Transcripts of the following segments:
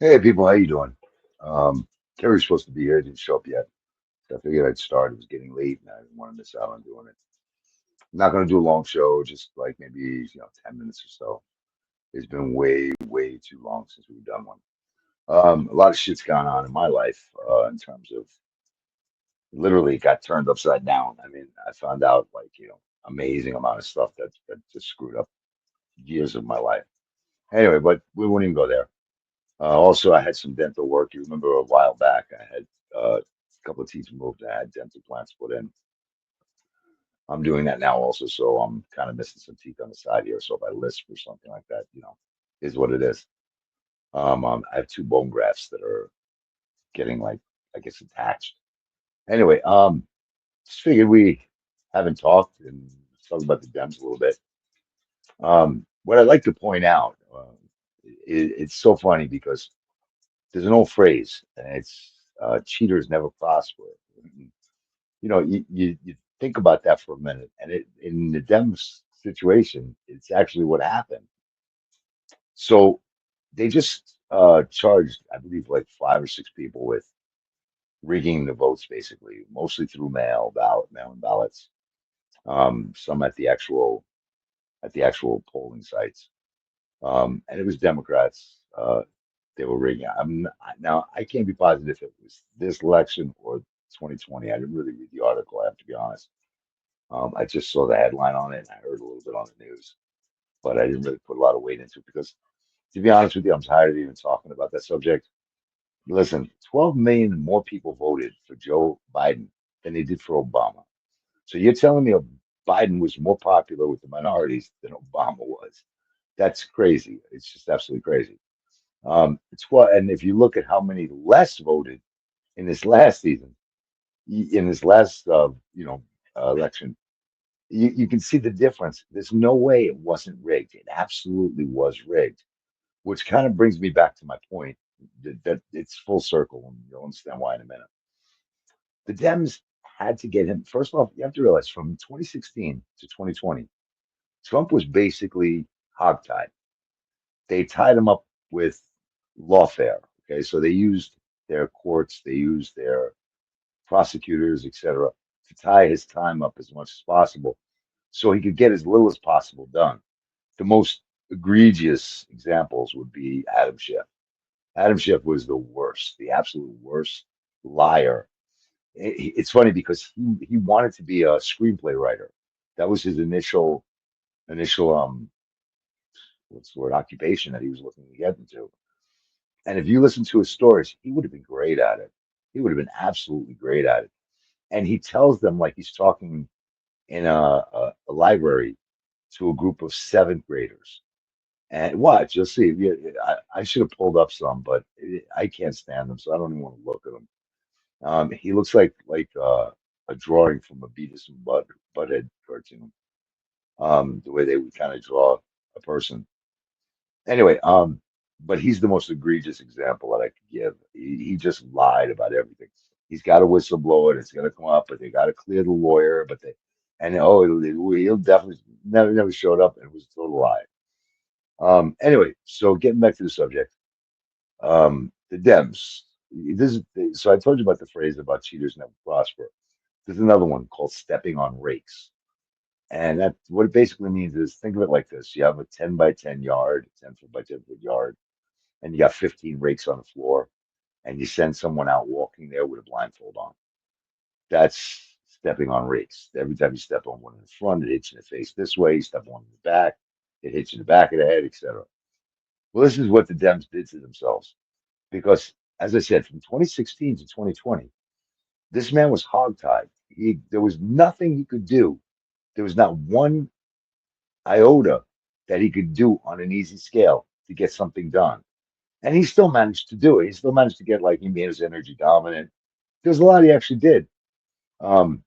Hey people, how you doing? Terry's supposed to be here, didn't show up yet. So I figured I'd start. It was getting late and I didn't want to miss out on doing it. I'm not gonna do a long show, just like maybe 10 minutes or so. It's been way, way too long since we've done one. A lot of shit's gone on in my life, in terms of literally got turned upside down. I mean, I found out amazing amount of stuff that just screwed up years of my life. Anyway, but we won't even go there. Also, I had some dental work. You remember a while back, I had a couple of teeth removed. I had dental plants put in. I'm doing that now also, so I'm kind of missing some teeth on the side here. So if I lisp or something like that, is what it is. I have two bone grafts that are getting like, I guess, attached. Anyway, just figured we haven't talked and talk about the Dems a little bit. What I'd like to point out, it's so funny because there's an old phrase, and it's cheaters never prosper. You think about that for a minute, and in the Dems situation, it's actually what happened. So they just charged, I believe, like five or six people with rigging the votes, basically, mostly through mail-in ballots. Some at the actual polling sites, and it was Democrats. They were rigging. Now I can't be positive if it was this election or 2020. I didn't really read the article. I have to be honest. I just saw the headline on it and I heard a little bit on the news, but I didn't really put a lot of weight into it because, to be honest with you, I'm tired of even talking about that subject. Listen, 12 million more people voted for Joe Biden than they did for Obama. So you're telling me Biden was more popular with the minorities than Obama was? That's crazy. It's just absolutely crazy. It's what, and if you look at how many less voted in this last season, in this last election, you can see the difference. There's no way it wasn't rigged. It absolutely was rigged, which kind of brings me back to my point that it's full circle, and you'll understand why in a minute. The Dems had to get him. First off, you have to realize from 2016 to 2020, Trump was basically hogtied. They tied him up with lawfare. Okay, so they used their courts, they used their prosecutors, etc., to tie his time up as much as possible so he could get as little as possible done. The most egregious examples would be Adam Schiff. Adam Schiff was the worst, the absolute worst liar. It's funny because he wanted to be a screenplay writer. That was his initial what's the word, occupation that he was looking to get into. And if you listen to his stories, he would have been great at it. He would have been absolutely great at it. And he tells them like he's talking in a library to a group of seventh graders. And watch, you'll see. Yeah, I should have pulled up some, but I can't stand them, so I don't even want to look at him. He looks like a drawing from a Beavis and Butthead cartoon. The way they would kind of draw a person. Anyway, but he's the most egregious example that I could give. He just lied about everything. He's got a whistleblower that's going to come up, but they got to clear the lawyer. But they and oh, he'll definitely never showed up, and it was a total lie. Anyway, so getting back to the subject, the Dems. This is, so I told you about the phrase about cheaters never prosper. There's another one called stepping on rakes. And that what it basically means is think of it like this. You have a 10 by 10 yard, 10 foot by 10 foot yard, and you got 15 rakes on the floor, and you send someone out walking there with a blindfold on. That's stepping on rakes. Every time you step on one in the front, it hits you in the face this way. You step on one in the back, it hits you in the back of the head, etc. Well, this is what the Dems did to themselves. Because, as I said, from 2016 to 2020, this man was hogtied. There was nothing he could do. There was not one iota that he could do on an easy scale to get something done. And he still managed to do it. He still managed to get, like, he made his energy dominant. There's a lot he actually did. Um,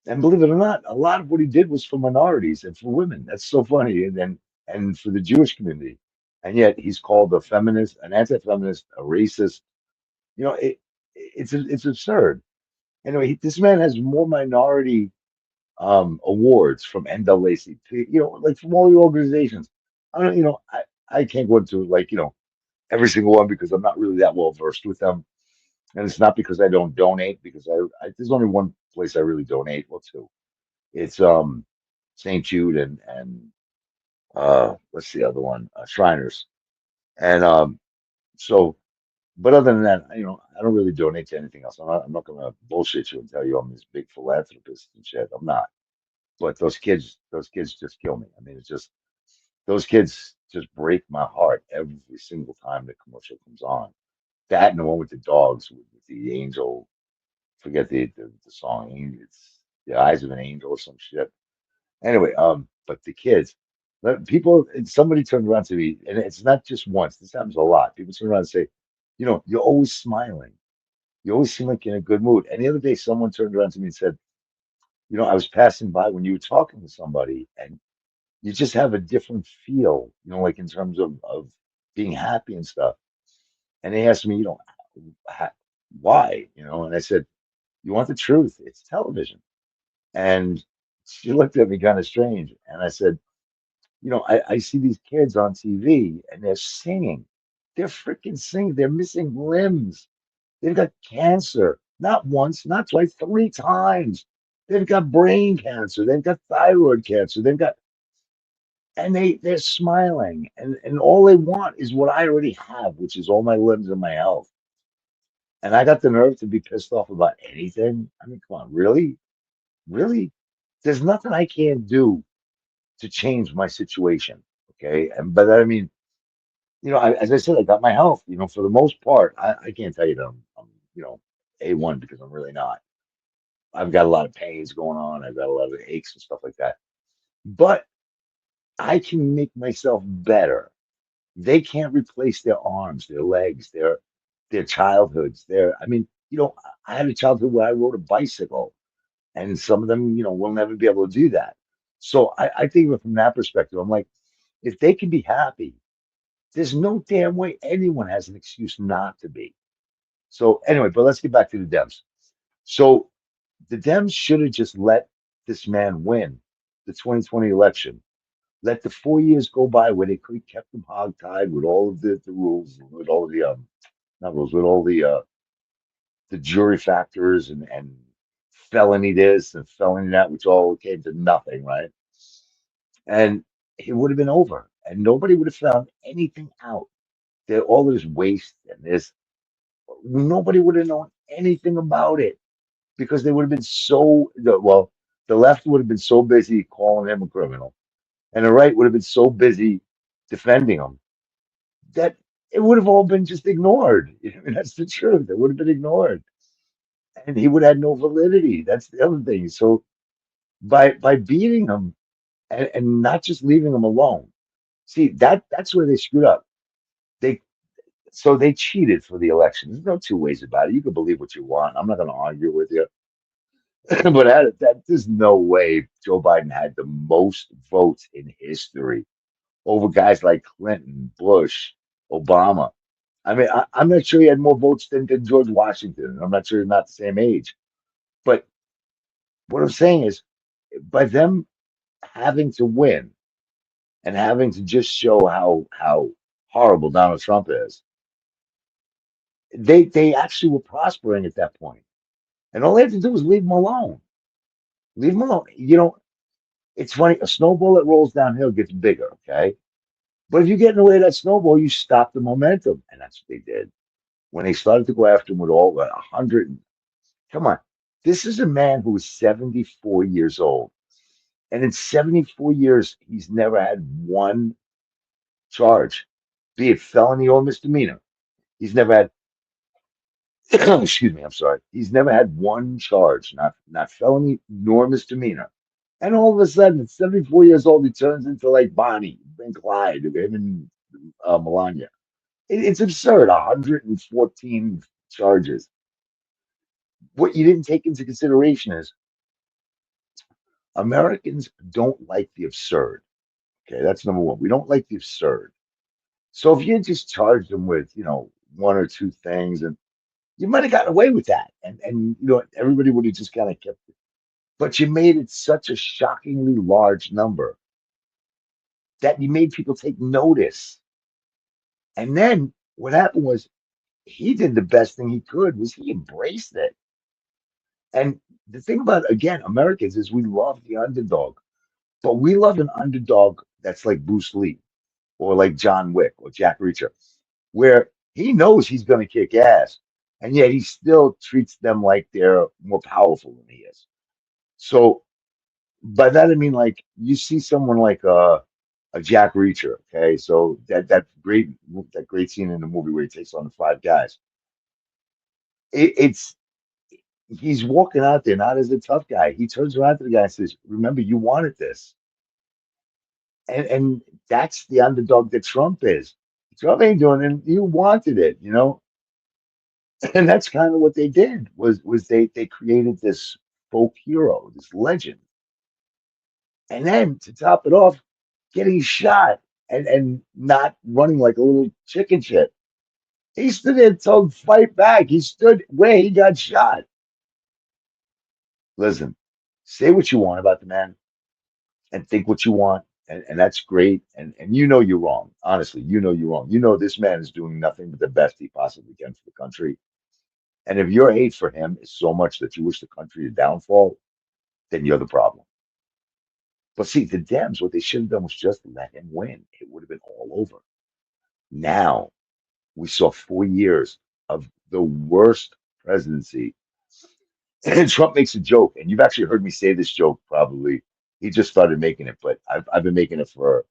and believe it or not, a lot of what he did was for minorities and for women. That's so funny. And for the Jewish community. And yet he's called a feminist, an anti-feminist, a racist. You know, it's absurd. Anyway, this man has more minority awards from NAACP, like from all the organizations. I don't, I can't go into like, every single one because I'm not really that well versed with them. And it's not because I don't donate, because there's only one place I really donate. Well, two. It's St. Jude and what's the other one? Shriners. And so, but other than that, I don't really donate to anything else. I'm not gonna bullshit you and tell you I'm this big philanthropist and shit. I'm not. But those kids just kill me. I mean, it's just those kids just break my heart every single time the commercial comes on. That and the one with the dogs with the angel, forget the song. It's the eyes of an angel or some shit. Anyway, but the kids, people, and somebody turned around to me, and it's not just once. This happens a lot. People turn around and say, you're always smiling. You always seem like you're in a good mood. And the other day, someone turned around to me and said, I was passing by when you were talking to somebody, and you just have a different feel, like in terms of being happy and stuff. And they asked me, ha- why? And I said, you want the truth? It's television. And she looked at me kind of strange. And I said, I see these kids on TV and they're singing. They're freaking singing. They're missing limbs. They've got cancer, not once, not twice, three times. They've got brain cancer. They've got thyroid cancer. And they're smiling. And all they want is what I already have, which is all my limbs and my health. And I got the nerve to be pissed off about anything. I mean, come on, really? Really? There's nothing I can't do to change my situation. Okay. But I mean, as I said, I got my health, for the most part. I can't tell you that I'm A1 because I'm really not. I've got a lot of pains going on. I've got a lot of aches and stuff like that. But I can make myself better. They can't replace their arms, their legs, their childhoods. I mean, I had a childhood where I rode a bicycle, and some of them, will never be able to do that. So I think of it from that perspective. I'm like, if they can be happy, there's no damn way anyone has an excuse not to be. So anyway, but let's get back to the Dems. So the Dems should have just let this man win the 2020 election. Let the 4 years go by where they could have kept him hogtied with all of the rules, with all of the not rules, with all the jury factors and felony this and felony that, which all came to nothing, right? And it would have been over, and nobody would have found anything out. There, all this waste and this, nobody would have known anything about it because they would have been well, the left would have been so busy calling him a criminal, and the right would have been so busy defending him that it would have all been just ignored. I mean, that's the truth. It would have been ignored, and he would have had no validity. That's the other thing. So by beating him and not just leaving him alone, see that's where they screwed up. They they cheated for the election. There's no two ways about it. You can believe what you want. I'm not going to argue with you. But there's no way Joe Biden had the most votes in history over guys like Clinton, Bush, Obama. I mean, I'm not sure he had more votes than George Washington. I'm not sure they're not the same age. But what I'm saying is, by them having to win and having to just show how horrible Donald Trump is, they actually were prospering at that point. And all they had to do was leave him alone. Leave him alone. It's funny, a snowball that rolls downhill gets bigger, okay? But if you get in the way of that snowball, you stop the momentum. And that's what they did. When they started to go after him with all 100, come on. This is a man who is 74 years old. And in 74 years, he's never had one charge, be it felony or misdemeanor. He's never had, excuse me, I'm sorry. He's never had one charge, not felony nor misdemeanor. And all of a sudden, at 74 years old, he turns into like Bonnie and Clyde, him and Melania. It's absurd. 114 charges. What you didn't take into consideration is Americans don't like the absurd. Okay, that's number one. We don't like the absurd. So if you had just charged them with, one or two things, and you might have gotten away with that, and everybody would have just kind of kept it. But you made it such a shockingly large number that you made people take notice. And then What happened was he did the best thing he could was he embraced it. And the thing about again Americans is we love the underdog, but we love an underdog that's like Bruce Lee or like John Wick or Jack Reacher, where he knows he's going to kick ass, and yet he still treats them like they're more powerful than he is. So by that I mean like you see someone like a Jack Reacher, okay? So that great scene in the movie where he takes on the five guys. It's he's walking out there not as a tough guy. He turns around to the guy and says, "Remember, you wanted this," and that's the underdog that Trump is. Trump ain't doing it. You wanted it, you know, and that's kind of what they did. Was they created this folk hero, this legend, and then to top it off, getting shot and not running like a little chicken shit. He stood there and told fight back. He stood where he got shot. Listen, say what you want about the man and think what you want, and that's great. And you know you're wrong. Honestly, you know you're wrong. You know this man is doing nothing but the best he possibly can for the country. And if your hate for him is so much that you wish the country to downfall, then you're the problem. But see, the Dems, what they should have done was just let him win. It would have been all over. Now we saw 4 years of the worst presidency. And Trump makes a joke, and you've actually heard me say this joke probably. He just started making it, but I've been making it for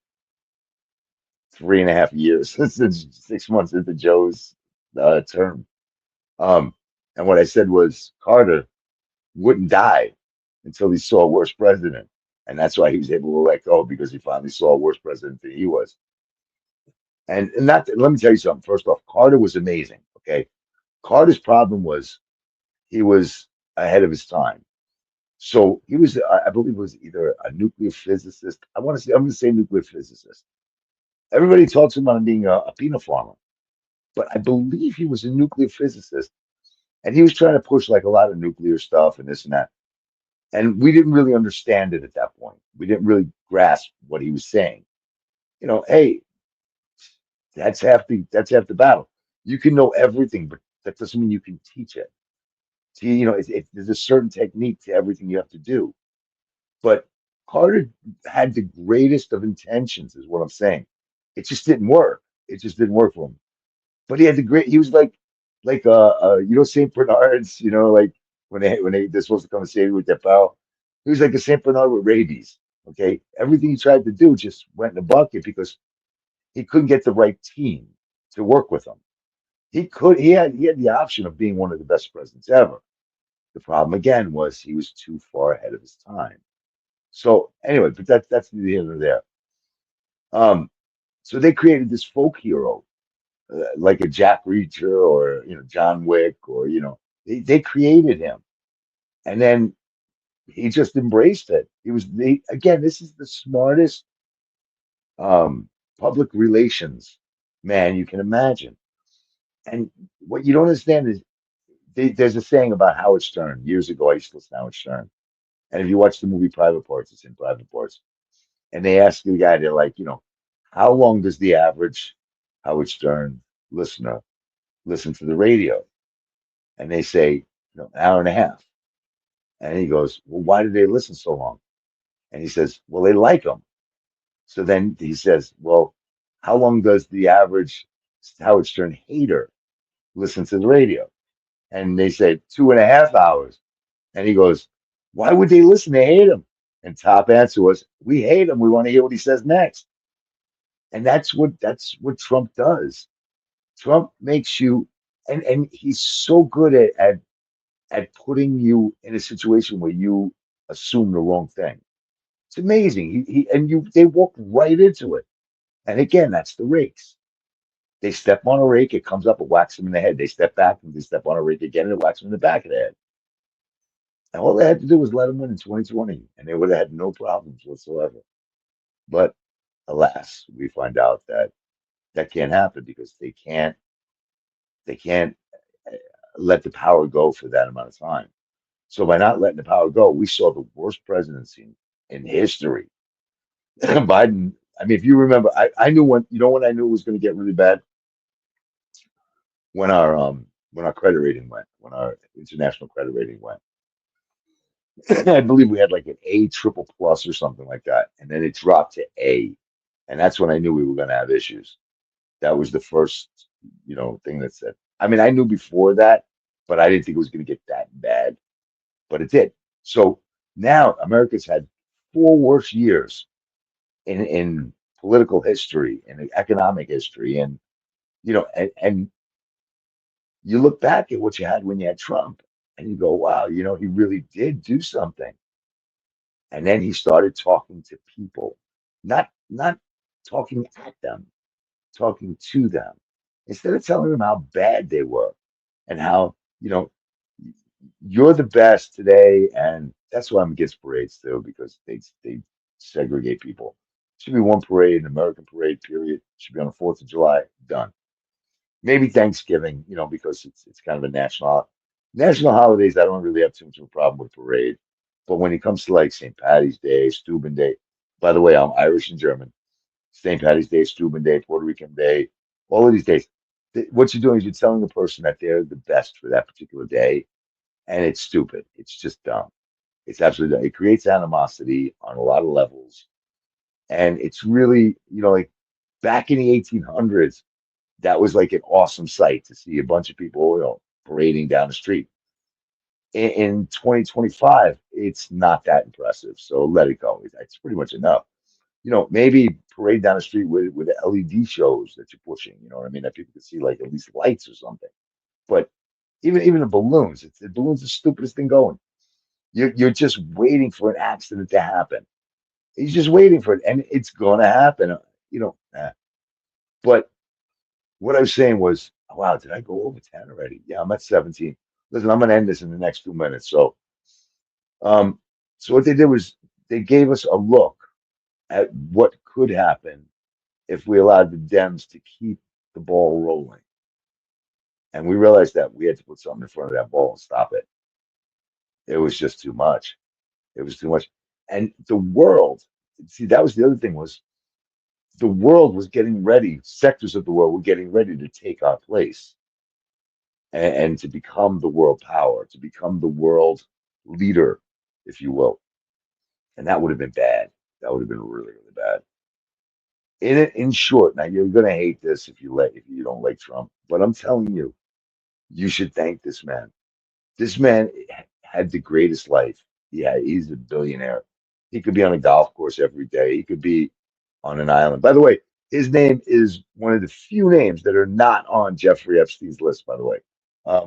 3.5 years since 6 months into Joe's term. Um, and what I said was Carter wouldn't die until he saw a worse president. And that's why he was able to let go because he finally saw a worse president than he was. And not let me tell you something. First off, Carter was amazing. Okay. Carter's problem was he was ahead of his time. So he was, I believe, was either a nuclear physicist. I'm going to say nuclear physicist. Everybody talks about him being a peanut farmer, but I believe he was a nuclear physicist, and he was trying to push like a lot of nuclear stuff and this and that. And we didn't really understand it at that point. We didn't really grasp what he was saying. You know, hey, that's half the battle. You can know everything, but that doesn't mean you can teach it. See, you know, there's a certain technique to everything you have to do. But Carter had the greatest of intentions, is what I'm saying. It just didn't work. It just didn't work for him. But he had the great. He was like you know, Saint Bernards. You know, like when they're supposed to come and save you with their pal. He was like a Saint Bernard with rabies. Okay, everything he tried to do just went in the bucket because he couldn't get the right team to work with him. He had the option of being one of the best presidents ever. The problem again was he was too far ahead of his time. So anyway, but that's neither here nor there. Um, so they created this folk hero, like a Jack Reacher or John Wick, or they created him, and then he just embraced it. He was the again. This is the smartest um, public relations man you can imagine. And what you don't understand is there's a saying about Howard Stern. Years ago, I used to listen to Howard Stern, and if you watch the movie Private Parts, it's in Private Parts, and they ask the guy, they're like, how long does the average Howard Stern listener listen to the radio? And they say, an hour and a half. And he goes, well, why do they listen so long? And he says, well, they like them. So then he says, well, how long does the average Howard Stern hater listen to the radio? And they say 2.5 hours. And he goes, why would they listen? They hate him. And top answer was, we hate him. We want to hear what he says next. And that's what Trump does. Trump makes you, and he's so good at putting you in a situation where you assume the wrong thing. It's amazing. He and you they walk right into it. And again, that's the rakes. They step on a rake, it comes up, it whacks them in the head. They step back and they step on a rake again, and it whacks them in the back of the head. And all they had to do was let him win in 2020, and they would have had no problems whatsoever. But alas, we find out that that can't happen because they can't let the power go for that amount of time. So by not letting the power go, we saw the worst presidency in history. Biden, I mean, if you remember, I knew when I knew it was going to get really bad when our credit rating went, when our international credit rating went. I believe we had like an A triple plus or something like that, and then it dropped to A, and that's when I knew we were going to have issues. That was the first, thing that said. I mean, I knew before that, but I didn't think it was going to get that bad, but it did. So now America's had four worse years in political history and economic history, and and you look back at what you had when you had Trump, and you go, wow, he really did do something. And then he started talking to people, not talking at them, talking to them. Instead of telling them how bad they were and how, you're the best today. And that's why I'm against parades too, because they segregate people. Should be one parade, an American parade, period. Should be on the 4th of July, done. Maybe Thanksgiving, because it's kind of a national holidays. I don't really have too much of a problem with parade, but when it comes to like St. Patty's Day, Steuben Day, by the way, I'm Irish and German. St. Patty's Day, Steuben Day, Puerto Rican Day, all of these days. What you're doing is you're telling the person that they're the best for that particular day, and it's stupid. It's just dumb. It's absolutely dumb. It creates animosity on a lot of levels, and it's really, like back in the 1800s, that was like an awesome sight to see a bunch of people, parading down the street. In 2025, it's not that impressive. So let it go. It's pretty much enough. Maybe parade down the street with the LED shows that you're pushing. You know what I mean? That people can see like at least lights or something. But even the balloons, the balloons are the stupidest thing going. You're just waiting for an accident to happen. He's just waiting for it, and it's going to happen. But what I was saying was, wow, did I go over 10 already? Yeah, I'm at 17. Listen, I'm going to end this in the next 2 minutes. Um, so what they did was they gave us a look at what could happen if we allowed the Dems to keep the ball rolling. And we realized that we had to put something in front of that ball and stop it. It was just too much. It was too much. And the world, see, that was the other thing was the world was getting ready, sectors of the world were getting ready to take our place and to become the world power, to become the world leader, if you will. And that would have been bad. That would have been really, really bad. In short, now you're gonna hate this if you don't like Trump, but I'm telling you, you should thank this man. This man had the greatest life. Yeah, he's a billionaire. He could be on a golf course every day. He could be on an island. By the way, his name is one of the few names that are not on Jeffrey Epstein's list, by the way.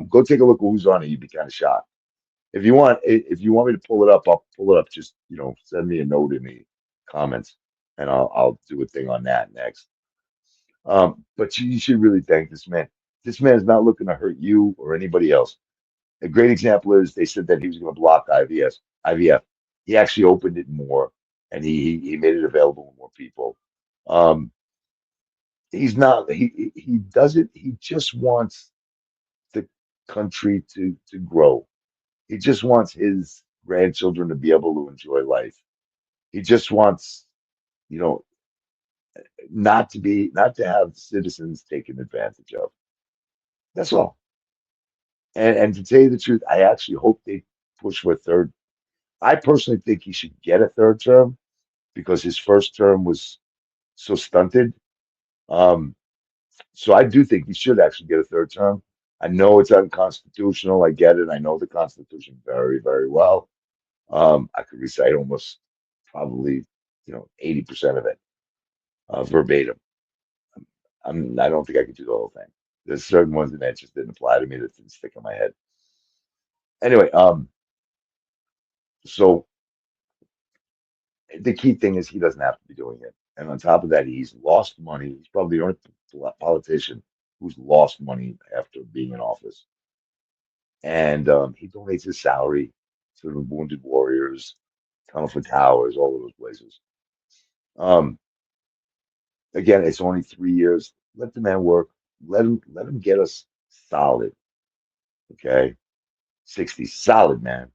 Go take a look at who's on it. You'd be kind of shocked. If you want me to pull it up, I'll pull it up. Just, send me a note in the comments and I'll do a thing on that next. But you should really thank this man. This man is not looking to hurt you or anybody else. A great example is they said that he was going to block IVF. He actually opened it more, and he made it available to more people. Um, he's not he does it. He just wants the country to grow. He just wants his grandchildren to be able to enjoy life. He just wants, you know, not to have citizens taken advantage of. That's all. And to tell you the truth, I actually hope they push for a third. I personally think he should get a third term because his first term was so stunted. Um, so I do think he should actually get a third term. I know it's unconstitutional. I get it. I know the Constitution very, very well. I could recite almost probably, 80% of it verbatim. I don't think I could do the whole thing. There's certain ones that just didn't apply to me that didn't stick in my head. Anyway, so the key thing is he doesn't have to be doing it. And on top of that, he's lost money. He's probably the only politician who's lost money after being in office. And he donates his salary to the Wounded Warriors, Tunnel for Towers, all of those places. Um, again, it's only 3 years. Let the man work. Let him get us solid. Okay, 60 solid, man.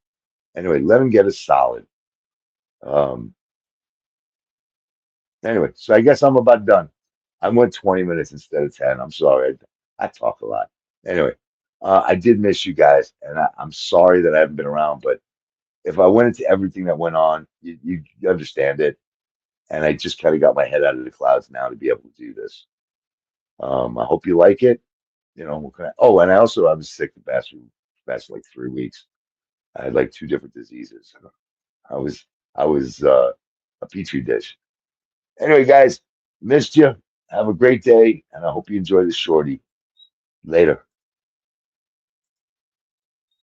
Anyway, let him get us solid. Um, anyway, so I guess I'm about done. I went 20 minutes instead of 10. I'm sorry. I talk a lot. Anyway, I did miss you guys, and I'm sorry that I haven't been around. But if I went into everything that went on, you understand it. And I just kind of got my head out of the clouds now to be able to do this. I hope you like it. You know, what can oh, and I was sick the past like 3 weeks. I had like two different diseases. I was I was a petri dish. Anyway, guys, missed you. Have a great day, and I hope you enjoy the shorty. Later.